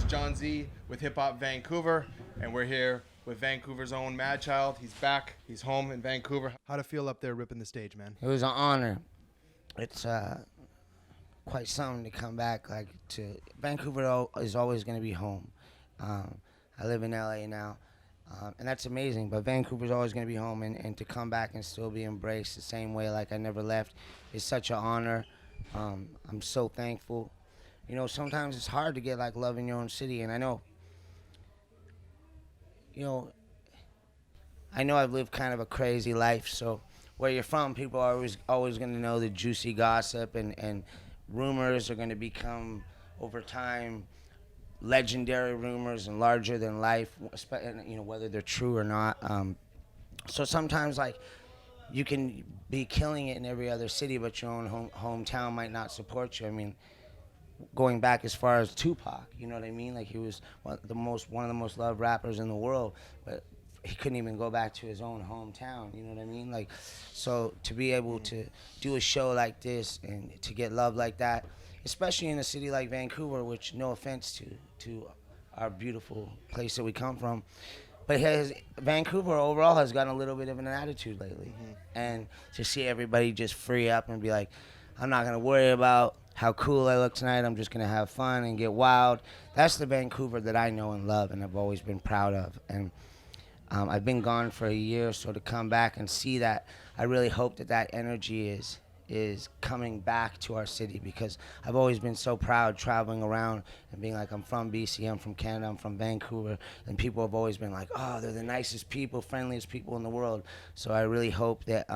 John Z with Hip Hop Vancouver, and we're here with Vancouver's own Madchild. He's back. He's home in Vancouver. How'd it feel up there ripping the stage, man? It was an honor. It's quite something to come back. Like to Vancouver is always going to be home. I live in LA now, and that's amazing. But Vancouver's always going to be home, and to come back and still be embraced the same way like I never left is such an honor. I'm so thankful. You know, sometimes it's hard to get like love in your own city, and I know I've lived kind of a crazy life. So where you're from, people are always going to know the juicy gossip, and rumors are going to become over time legendary rumors and larger than life. You know, whether they're true or not. So sometimes like you can be killing it in every other city, but your own hometown might not support you. I mean, going back as far as Tupac, you know what I mean? Like he was one of the most loved rappers in the world, but he couldn't even go back to his own hometown, you know what I mean? Like, so to be able to do a show like this and to get love like that, especially in a city like Vancouver, which no offense to our beautiful place that we come from, but Vancouver overall has gotten a little bit of an attitude lately. And to see everybody just free up and be like, I'm not gonna worry about how cool I look tonight, I'm just gonna have fun and get wild. That's the Vancouver that I know and love and I've always been proud of. And I've been gone for a year, so to come back and see that, I really hope that energy is coming back to our city, because I've always been so proud traveling around and being like, I'm from BC, I'm from Canada, I'm from Vancouver, and people have always been like, oh, they're the nicest people, friendliest people in the world. So I really hope that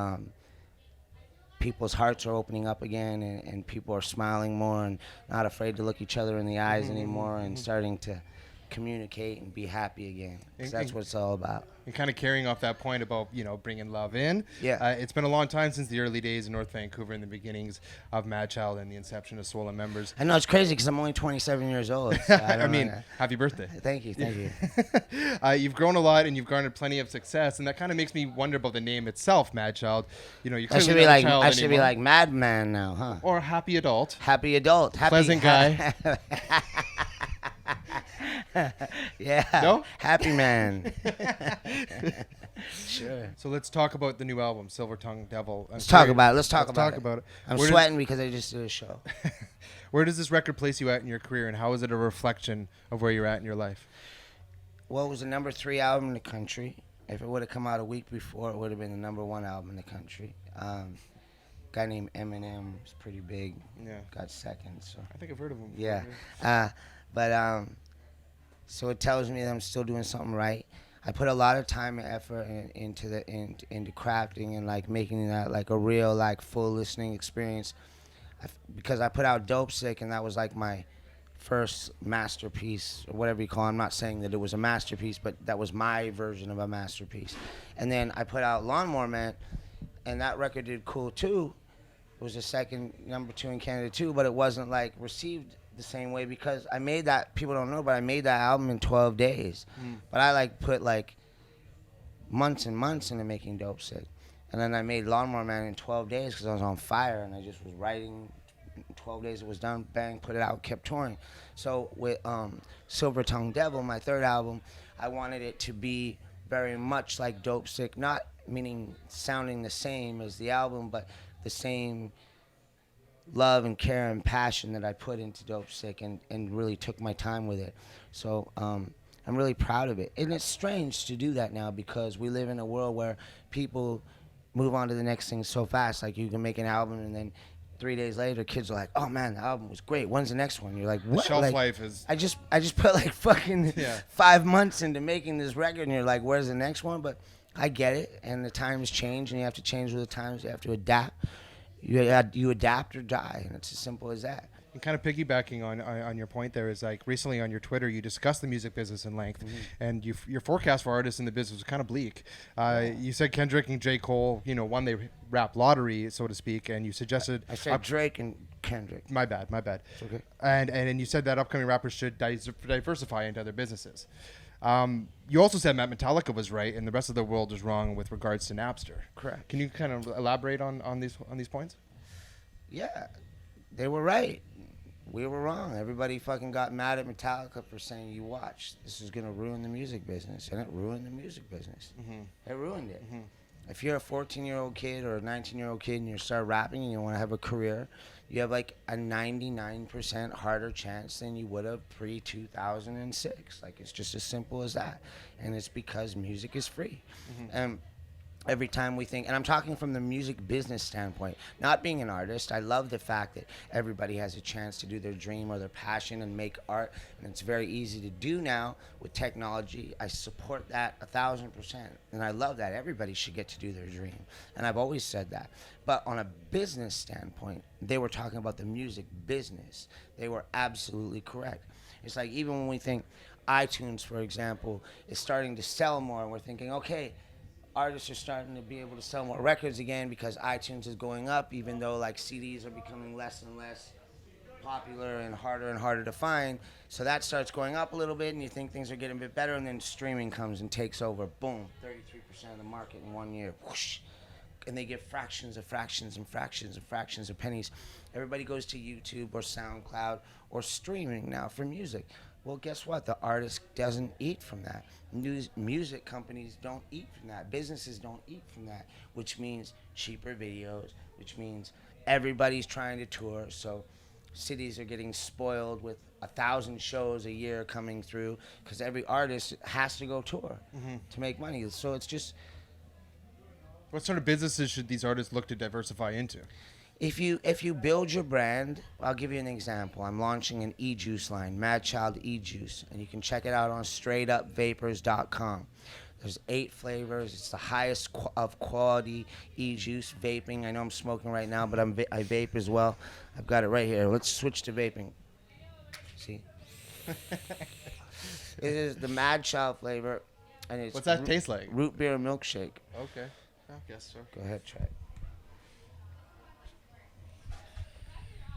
people's hearts are opening up again, and people are smiling more and not afraid to look each other in the eyes anymore, and starting to communicate and be happy again. 'Cause that's what it's all about. And kind of carrying off that point about, bringing love in. Yeah. It's been a long time since the early days in North Vancouver and the beginnings of Madchild and the inception of Swollen Members. I know it's crazy because I'm only 27 years old. So I mean, happy birthday. Thank you. You've grown a lot and you've garnered plenty of success, and that kind of makes me wonder about the name itself, Madchild. You clearly not a child I should be like Madman now, huh? Or Happy Adult. Happy Adult. Pleasant guy. Yeah. No? Happy Man. Sure. So let's talk about the new album, Silver Tongue Devil. Let's talk about it. I'm sweating because I just did a show. Where does this record place you at in your career, and how is it a reflection of where you're at in your life? Well, it was the #3 album in the country. If it would have come out a week before, it would have been the #1 album in the country. Guy named Eminem was pretty big. Yeah. Got second. So I think I've heard of him. Yeah. So it tells me that I'm still doing something right. I put a lot of time and effort into crafting and like making that like a real like full listening experience, because I put out Dope Sick, and that was like my first masterpiece, or whatever you call it. I'm not saying that it was a masterpiece, but that was my version of a masterpiece. And then I put out Lawnmower Man, and that record did cool too. It was the second #2 in Canada too, but it wasn't like received the same way, because I made that, people don't know, but I made that album in 12 days. But I like put like months and months into making Dope Sick. And then I made Lawnmower Man in 12 days because I was on fire, and I just was writing. In 12 days it was done, bang, put it out, kept touring. So with Silver Tongue Devil, my third album, I wanted it to be very much like Dope Sick, not meaning sounding the same as the album, but the same love and care and passion that I put into Dope Sick, and really took my time with it. So I'm really proud of it. And it's strange to do that now, because we live in a world where people move on to the next thing so fast. Like you can make an album, and then 3 days later kids are like, oh man, the album was great, when's the next one? You're like, what? Shelf life is... I just put like fucking 5 months into making this record, and you're like, where's the next one? But I get it, and the times change, and you have to change with the times. You have to adapt. You adapt or die, and it's as simple as that. And kind of piggybacking on your point there is, like, recently on your Twitter you discussed the music business in length, and your forecast for artists in the business was kind of bleak. You said Kendrick and J. Cole, won the rap lottery, so to speak, and you suggested... I said Drake and Kendrick. My bad. It's okay. And you said that upcoming rappers should diversify into other businesses. You also said Matt Metallica was right and the rest of the world is wrong with regards to Napster. Correct. Can you kind of elaborate on these points? Yeah, they were right. we were wrong. Everybody fucking got mad at Metallica for saying, you watch, this is going to ruin the music business. And it ruined the music business. It ruined it. If you're a 14-year-old kid or a 19-year-old kid and you start rapping and you want to have a career, you have like a 99% harder chance than you would have pre-2006. Like, it's just as simple as that. And it's because music is free. And every time we think, and I'm talking from the music business standpoint, not being an artist, I love the fact that everybody has a chance to do their dream or their passion and make art, and it's very easy to do now with technology. I support that 1,000%, and I love that. Everybody should get to do their dream, and I've always said that. But on a business standpoint, they were talking about the music business. They were absolutely correct. It's like, even when we think iTunes, for example, is starting to sell more, and we're thinking, okay, artists are starting to be able to sell more records again because iTunes is going up, even though like CDs are becoming less and less popular and harder to find. So that starts going up a little bit, and you think things are getting a bit better, and then streaming comes and takes over. Boom, 33% of the market in 1 year. Whoosh. And they get fractions of fractions and fractions of fractions of pennies. Everybody goes to YouTube or SoundCloud or streaming now for music. Well, guess what? The artist doesn't eat from that. Music companies don't eat from that. Businesses don't eat from that, which means cheaper videos, which means everybody's trying to tour. So cities are getting spoiled with 1,000 shows a year coming through because every artist has to go tour to make money. So it's just... What sort of businesses should these artists look to diversify into? If you build your brand, I'll give you an example. I'm launching an e-juice line, Madchild e-juice, and you can check it out on straightupvapors.com. There's 8 flavors. It's the highest of quality e-juice vaping. I know I'm smoking right now, but I vape as well. I've got it right here. Let's switch to vaping. See? It is the Madchild flavor, and it's What's that taste like? Root beer milkshake. Okay, I guess so. Go ahead, try it.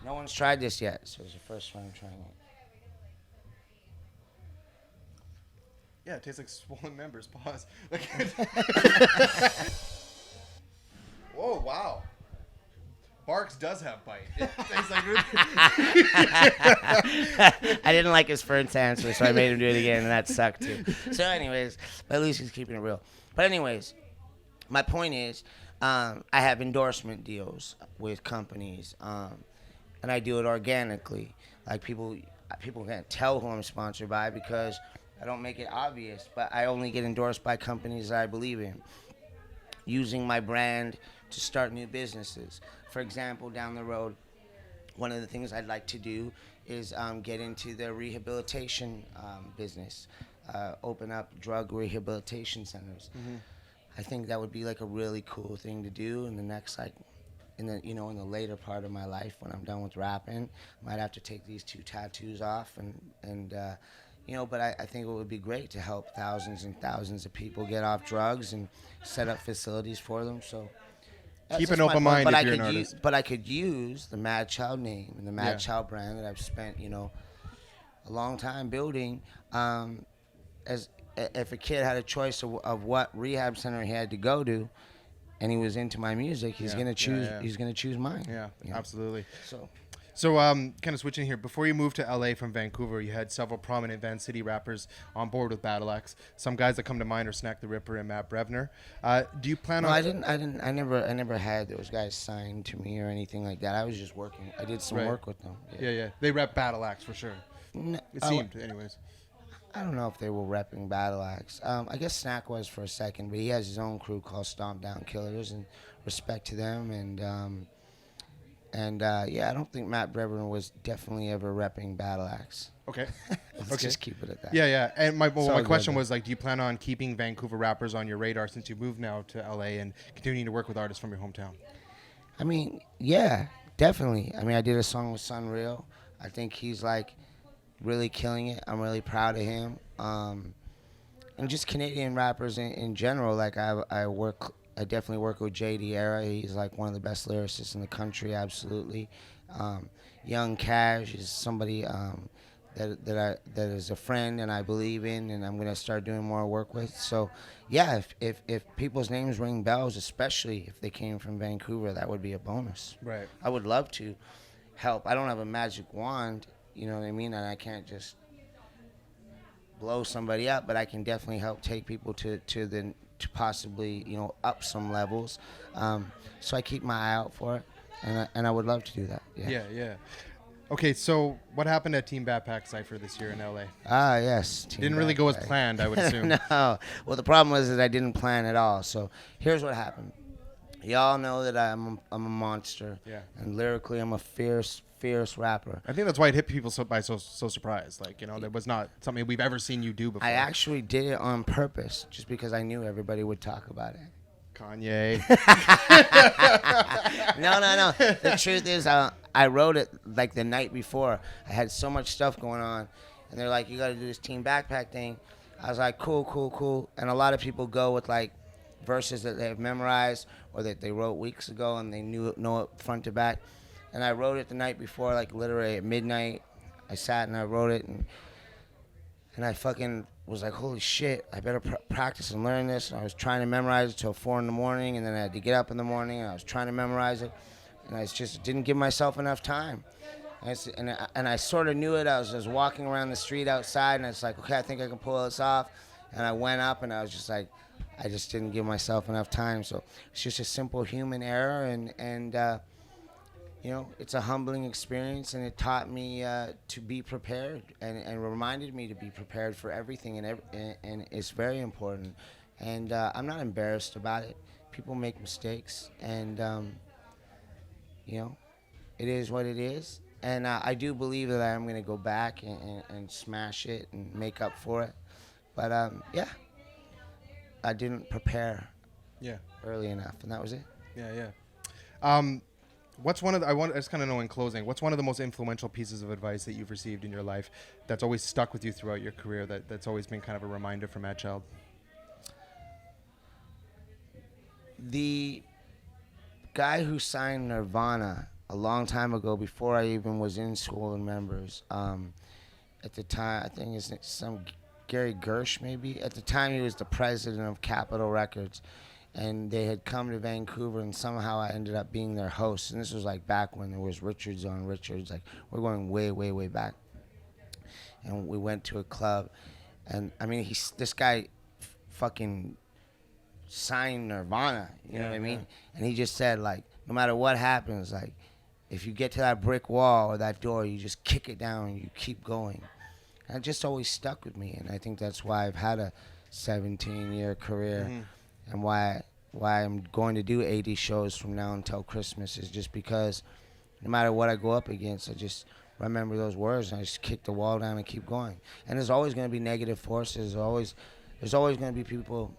No one's tried this yet, so it's the first time I'm trying it. Yeah, it tastes like swollen members. Pause. Whoa, wow. Barks does have bite. It tastes like I didn't like his first answer, so I made him do it again, and that sucked too. So anyways, but at least he's keeping it real. But anyways, my point is, I have endorsement deals with companies. And I do it organically. Like people can't tell who I'm sponsored by because I don't make it obvious, but I only get endorsed by companies that I believe in. Using my brand to start new businesses. For example, down the road, one of the things I'd like to do is get into the rehabilitation business, open up drug rehabilitation centers. I think that would be like a really cool thing to do in the next in the later part of my life when I'm done with rapping. I might have to take these 2 tattoos off but I think it would be great to help thousands and thousands of people get off drugs and set up facilities for them. So keep an open mind if you're an artist. But I could use the Madchild name and the Madchild brand that I've spent, a long time building. As if a kid had a choice of what rehab center he had to go to, and he was into my music, he's gonna choose. He's gonna choose mine. Yeah, absolutely. So, kind of switching here. Before you moved to LA from Vancouver, you had several prominent Van City rappers on board with Battle Axe. Some guys that come to mind are Snack the Ripper and Matt Brevner. Do you plan on? I never had those guys signed to me or anything like that. I was just working. I did some work with them. Yeah. They rep Battle Axe for sure. It seemed, anyways. I don't know if they were repping Battle Axe. I guess Snack was for a second, but he has his own crew called Stomp Down Killers, and respect to them. I don't think Matt Brevner was definitely ever repping Battle Axe. Okay. Let's just keep it at that. Yeah. And my question was, do you plan on keeping Vancouver rappers on your radar since you moved now to LA and continuing to work with artists from your hometown? I mean, yeah, definitely. I mean, I did a song with Sunreal. I think he's really killing it. I'm really proud of him. And just Canadian rappers in general. I definitely work with JD Era. He's one of the best lyricists in the country, absolutely. Young Cash is somebody that is a friend and I believe in, and I'm gonna start doing more work with. So, yeah, if people's names ring bells, especially if they came from Vancouver, that would be a bonus. Right. I would love to. help. I don't have a magic wand, you know what I mean, and I can't just blow somebody up, but I can definitely help take people to possibly, you know, up some levels. So I keep my eye out for it, and I would love to do that. Yeah. Okay, so what happened at Team Backpack Cypher this year in LA? Ah, yes. Didn't really go as planned, I would assume. No. Well, the problem was that I didn't plan at all. So here's what happened. Y'all know that I'm a monster. Yeah. And lyrically, I'm a fierce rapper. I think that's why it hit people so surprised. Like, you know, that was not something we've ever seen you do before. I actually did it on purpose, just because I knew everybody would talk about it. Kanye. No. The truth is, I wrote it like the night before. I had so much stuff going on, and they're like, "You got to do this Team Backpack thing." I was like, "Cool." And a lot of people go with like verses that they've memorized or that they wrote weeks ago and they know it front to back. And I wrote it the night before, like literally at midnight. I sat and I wrote it, and I fucking was like, holy shit, I better practice and learn this. And I was trying to memorize it till 4 a.m, and then I had to get up in the morning, and I was trying to memorize it, and I just didn't give myself enough time. And I sort of knew it. I was just walking around the street outside, and it's like, okay, I think I can pull this off. And I went up, and I was just like, I just didn't give myself enough time. So it's just a simple human error, and you know, it's a humbling experience, and it taught me to be prepared, and reminded me to be prepared for everything, and it's very important. And I'm not embarrassed about it. People make mistakes, and you know, it is what it is. And I do believe that I'm going to go back and smash it and make up for it. But yeah, I didn't prepare early enough, and that was it. Yeah. What's one of the, I just kind of know in closing, what's one of the most influential pieces of advice that you've received in your life that's always stuck with you throughout your career, that's always been kind of a reminder for Madchild? The guy who signed Nirvana a long time ago, before I even was in School and Members, at the time, I think it's some Gary Gersh maybe. At the time, he was the president of Capitol Records. And they had come to Vancouver, and somehow I ended up being their host. And this was like back when there was Richards on Richards. Like, we're going way back. And we went to a club, and I mean, this guy fucking signed Nirvana. You know what I mean? And he just said, like, no matter what happens, like, if you get to that brick wall or that door, you just kick it down and you keep going. And it just always stuck with me, and I think that's why I've had a 17-year career. Mm-hmm. And why I'm going to do 80 shows from now until Christmas is just because no matter what I go up against, I just remember those words and I just kick the wall down and keep going. And there's always going to be negative forces. There's always going to be people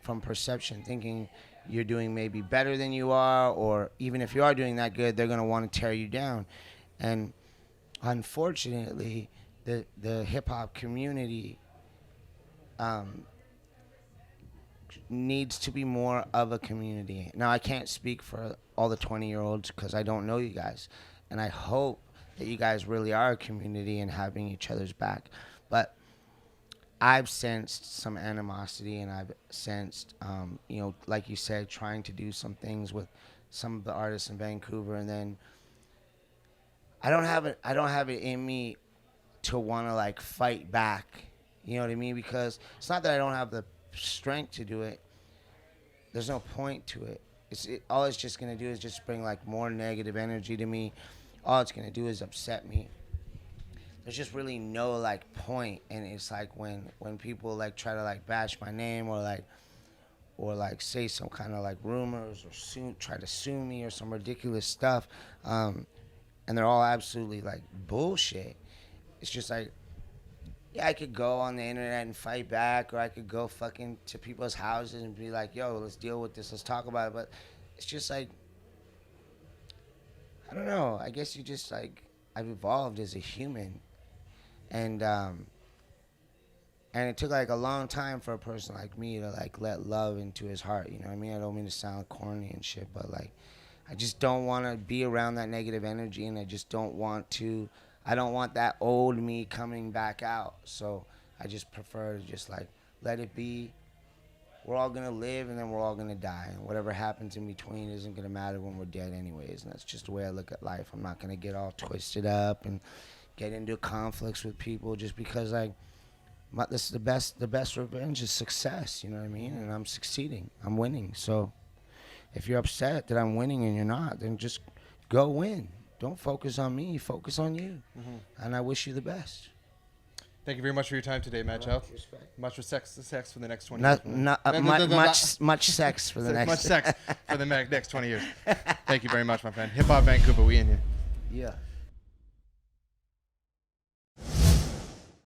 from perception thinking you're doing maybe better than you are, or even if you are doing that good, they're going to want to tear you down. And unfortunately, the hip-hop community needs to be more of a community. Now, I can't speak for all the 20-year-olds because I don't know you guys, and I hope that you guys really are a community and having each other's back. But I've sensed some animosity, and I've sensed, you know, like you said, trying to do some things with some of the artists in Vancouver, and then I don't have it in me to want to like fight back. You know what I mean? Because it's not that I don't have the strength to do it. There's no point to it. All it's just gonna do is just bring like more negative energy to me. All it's gonna do is upset me. There's just really no like point. And it's like when people like try to like bash my name or like say some kind of like rumors or try to sue me or some ridiculous stuff, and they're all absolutely like bullshit. It's just like, yeah, I could go on the internet and fight back, or I could go fucking to people's houses and be like, yo, let's deal with this, let's talk about it. But it's just like, I don't know. I guess you just like, I've evolved as a human. And it took like a long time for a person like me to like let love into his heart. You know what I mean? I don't mean to sound corny and shit, but like, I just don't want to be around that negative energy, and I just don't want to. I don't want that old me coming back out. So I just prefer to just like let it be we're all gonna live and then we're all gonna die, and whatever happens in between isn't gonna matter when we're dead anyways. And that's just the way I look at life. I'm not gonna get all twisted up and get into conflicts with people just because this is the best revenge is success, you know what I mean? And I'm succeeding, I'm winning. So if you're upset that I'm winning and you're not, then just go win. Don't focus on me, focus on you. And I wish you the best. Thank you very much for your time today, Madchild. Much sex for the next 20 Not, years. much sex for the next. Much sex for the next 20 years. Thank you very much, my friend. Hip Hop Vancouver, we in you. Yeah.